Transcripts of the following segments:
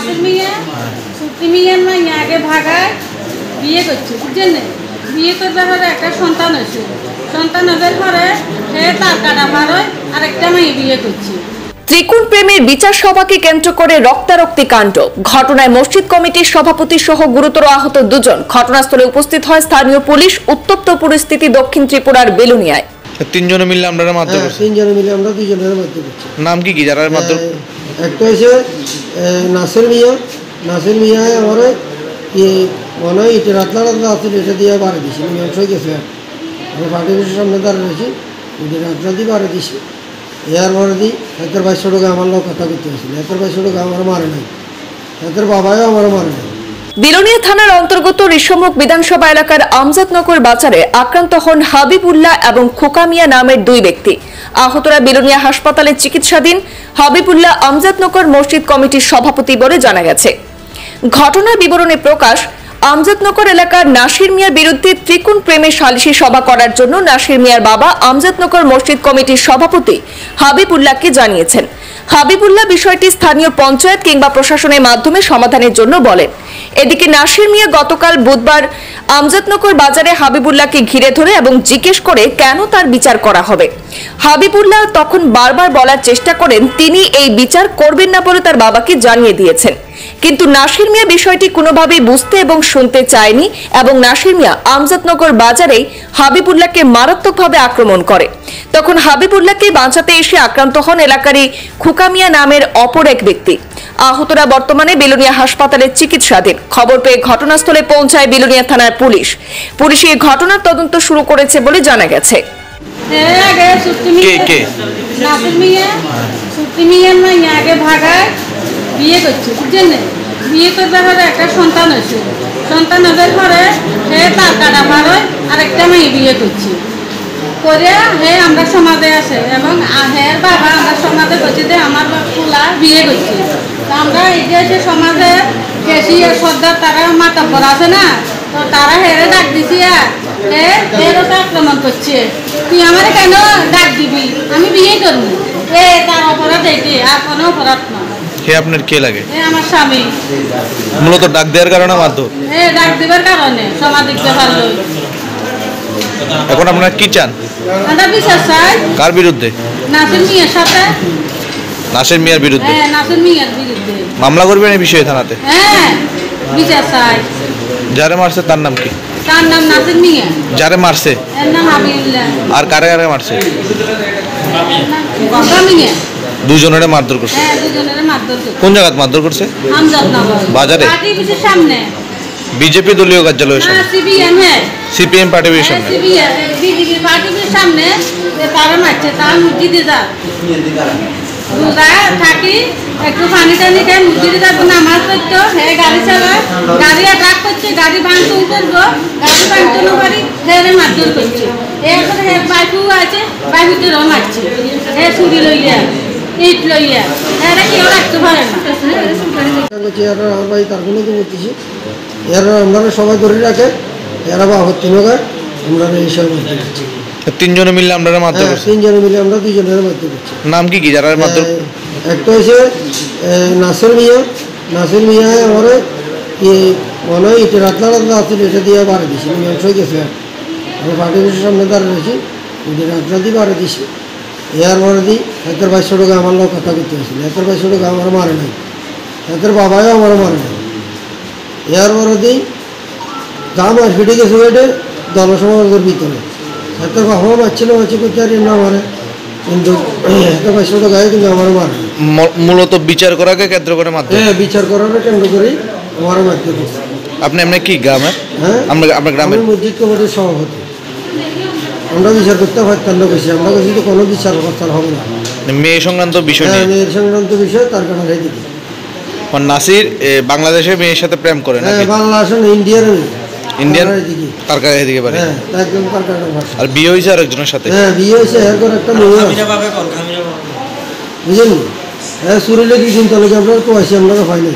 নাসির মিয়া সুপ্তি মিয়ার মাইয়া আগে ভাগায় বিয়ে করছে, বুঝছেন? বিয়ে করতে পরে একটা সন্তান হয়েছে, সন্তান হওয়ার পরে সে তার কাটা ভার হয় আর একটা মেয়ে বিয়ে করছে। ত্রিকোণ প্রেমের বিচার সভাকে কেন্দ্র করে রক্তারক্তি কাণ্ড। ঘটনায় মসজিদ কমিটির সভাপতি সহ গুরুতর আহত দুজন। ঘটনাস্থলে উপস্থিত হয় স্থানীয় পুলিশ। উত্তপ্ত পরিস্থিতি দক্ষিণ ত্রিপুরার বেলুনিয়ায়। তিনজনে মিলে আমরা মারধর করছি। তিনজনে মিলে আমরা দুইজনের মারধর করছি। নাম কি কি যারা মারধর? একটা হচ্ছে নাসির মিয়া। নাসির মিয়া আমার মনে হয় ইটের রাতলা আছে, এটা দিয়ে বাড়ি দিছি, মীমাংস হয়ে গেছে। আমি পার্টি অফিসের সামনে দাঁড়িয়ে রয়েছি, ইটের রাতলা দিয়ে বাড়ি দিছি। এর পরে দিই এতের 2200 টাকা আমার লোক কথা করতে হয়েছিল। এতের 2200 টাকা আমার মারে নাই, এতের বাবাও আমার মারে নাই। বিলোনিয়া থানার অন্তর্গত ঋষমুখ বিধানসভা এলাকার আমজাদনগর বাজারে আক্রান্ত হন হাবিবুল্লাহ এবং খোকামিয়া নামের দুই ব্যক্তি। আহতরা বিলোনিয়া হাসপাতালে চিকিৎসাধীন। হাবিবুল্লাহ আমজাদনগর মসজিদ কমিটির সভাপতি বলে জানা গেছে। ঘটনার বিবরণে প্রকাশ, আমজাদনগর এলাকার নাসির মিয়ার বিরুদ্ধে ত্রিকোণ প্রেমে সালিশি সভা করার জন্য নাসির মিয়ার বাবা আমজাদনগর মসজিদ কমিটির সভাপতি হাবিবুল্লাহকে জানিয়েছেন। হাবিবুল্লাহ বিষয়টি স্থানীয় পঞ্চায়েত কিংবা প্রশাসনের মাধ্যমে সমাধানের জন্য বলেন। এদিকে নাসির মিয়া গতকাল বুধবার আমজাদনগর বাজারে হাবিবুল্লাহকে ঘিরে ধরে এবং জিজ্ঞেস করে কেন তার বিচার করা হবে। হাবিবুল্লাহ তখন বারবার বলার চেষ্টা করেন তিনি এই বিচার করবেন না বলে তার বাবাকে জানিয়ে দিয়েছেন। কিন্তু নাসির মিয়া বিষয়টি কোনোভাবেই বুঝতে এবং শুনতে চায়নি এবং নাসির মিয়া আমজাদনগর বাজারে হাবিবুল্লাহকে মারাত্মকভাবে আক্রমণ করে। তখন হাবিবুল্লাহকে বাঁচাতে এসে আক্রান্ত হন এলাকারই খোকামিয়া নামের অপর এক ব্যক্তি। আহতরা বর্তমানে বিলোনিয়া হাসপাতালে চিকিৎসাধীন। খবর পেয়ে ঘটনাস্থলে পৌঁছায় বিলোনিয়া থানার পুলিশ। পুলিশ এই ঘটনার তদন্ত শুরু করেছে বলে জানা গেছে। নাসির মিয়া সুপ্তি মিয়ার মাইয়া আগে ভাগায় বিয়ে করছে, বুঝছেন? বিয়ে করতে পরে একটা সন্তান হয়েছে, সন্তান হওয়ার পরে সে তার কাটা ভার হয় আর একটা মেয়ে বিয়ে করছে। করে হে আমরা সমাজে আসে এবং হের বাবা আমরা সমাজে করছি যে আমার ফুলা বিয়ে করছে। তো আমরা এই যে সমাজে কেশি সর্দার তারা মাতাব্বর আছে না, তো তারা হেরে ডাক দিছি, হেরও তো আক্রমণ করছে। তুই আমার কেন ডাক দিবি, আমি বিয়ে করবো। তার অপরাধ এটি, আর কোনো অপরাধ না। কে আপনার কে লাগে? আমার স্বামী। মূলত ডাক দেওয়ার কারণে মারধর? ডাক দেওয়ার কারণে সামাজিক ব্যাপার। এখন আপনারা কি চান? আমরা বিচার চাই। কার বিরুদ্ধে? নাসির মিয়ার সাথে। নাসির মিয়ার বিরুদ্ধে? হ্যাঁ, নাসির মিয়ার বিরুদ্ধে মামলা করবেন এই বিষয়ে থানাতে? হ্যাঁ, বিচার চাই। যারে মারছে তার নাম কি? তার নাম নাসির মিয়া। যারে মারছে? এর নাম হাবিবুল্লাহ। আর কারে কারে মারছে? খোকামিয়া। দুজনেরে মারধর করছে? হ্যাঁ, দুজনেরে মারধর করছে। কোন জায়গায় মারধর করছে? আমজাদনগর বাজারে? পার্টি অফিসের সামনে। বিজেপি দলীয় কার্যালয়ের সামনে? সিপিএম। হ্যাঁ, সিপিএম পার্টি অফিসের সামনে? সিপিএম বিজেপি পার্টি অফিসের সামনে। তারা মারছে, তার মসজিদে যা রোজা থাকি, একটু পানি টানি খাই, মসজিদে যাবো নামাজ পড়তো। হ্যাঁ, গাড়ি চালায়, গাড়ি অ্যাটাক করছে, গাড়ি ভাঙচুর করবো, গাড়ি ভাঙচুর পারি, হ্যাঁ মারধর করছে। এরপরে হ্যাঁ বাইকু আছে, বাইকুতেও মারছে। হ্যাঁ, ছুরি লইয়া, ইট লইয়া, হ্যাঁ কেউ রাখতে পারে না। আমার ভাই তার কোনো তো বলতেছি, এরা আমরা সবাই ধরে রাখে, এরা বা আপত্তি নয়, আমরা এইসব মারতে করছি। তিনজনে মিলে আমরা মারধর করছি? তিনজনে মিলে আমরা দুইজনের মারতে করছি। নাম কি কি যারা মারধর? একটা হচ্ছে নাসির মিয়া। নাসির মিয়া আমার মনে হয় ইটের রাতলা আছে, এটা দিয়ে বাড়ি দিছি, মীমাংস হয়ে গেছে। আমি পার্টি অফিসের সামনে দাঁড়িয়ে রয়েছি, ইটের রাতলা দিয়ে বাড়ি দিছি। এর পরে দিই এতের 2200 টাকা আমার লোক কথা করতে হয়েছিল। এতের 2200 টাকা আমার মারে নাই, এতের বাবাও আমার মারে নাই। এর পরে দিই দাম আসবিটে গেছে ওইটা জনসমাজের ভিতরে। এতের বাবাও মারছিল, মারছি করতে আর না মারে, কিন্তু এতের 2200 টাকায় কিন্তু আমার মারে। মূলত বিচার করাকে কেন্দ্র করে মারধর? হ্যাঁ, বিচার করাকে কেন্দ্র করেই আমার মারতে করছে। আপনি এমনি কি গ্রামের? হ্যাঁ, আপনার গ্রামের মসজিদ কমিটির সভাপতি। আমরা বিচার করতে পারতাম না, বেশি আমরা কাছে তো কোনো বিচার করতে হবে না। মেয়ে সংক্রান্ত বিষয়? মেয়ের সংক্রান্ত বিষয়, তার কারণে দিকে নাসির বাংলাদেশে মেয়ের সাথে প্রেম করে না? বাংলাদেশ ইন্ডিয়ার ইন্ডিয়ান তার কাছে এদিকে পারে। হ্যাঁ, একদম তার কারণে। আর বিয়ে হয়েছে আরেকজনের সাথে? হ্যাঁ, বিয়ে হয়েছে, এরপর একটা মেয়ে। বুঝলেন? হ্যাঁ, সুরিলে কি চিন্তা লোক আপনার তো আসি, আমরা পাইনি।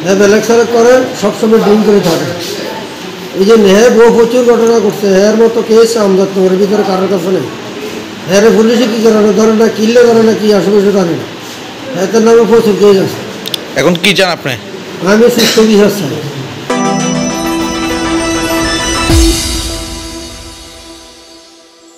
হ্যাঁ, বেলেগ সারে করে সবসময় ডিম করে থাকে। এই যে হ্যাঁ, বহু প্রচুর ঘটনা করছে। এর মতো কেস আমজাদনগরের ভিতরে কারোর কাছে নেই। হ্যাঁ, পুলিশে কী করে না ধরে না, কিনলে ধরে না, কি আসবে সেটা জানে না। এদের নামে প্রচুর কেস আছে। এখন কি চান আপনি? আমি সুস্থ বিচার চাই।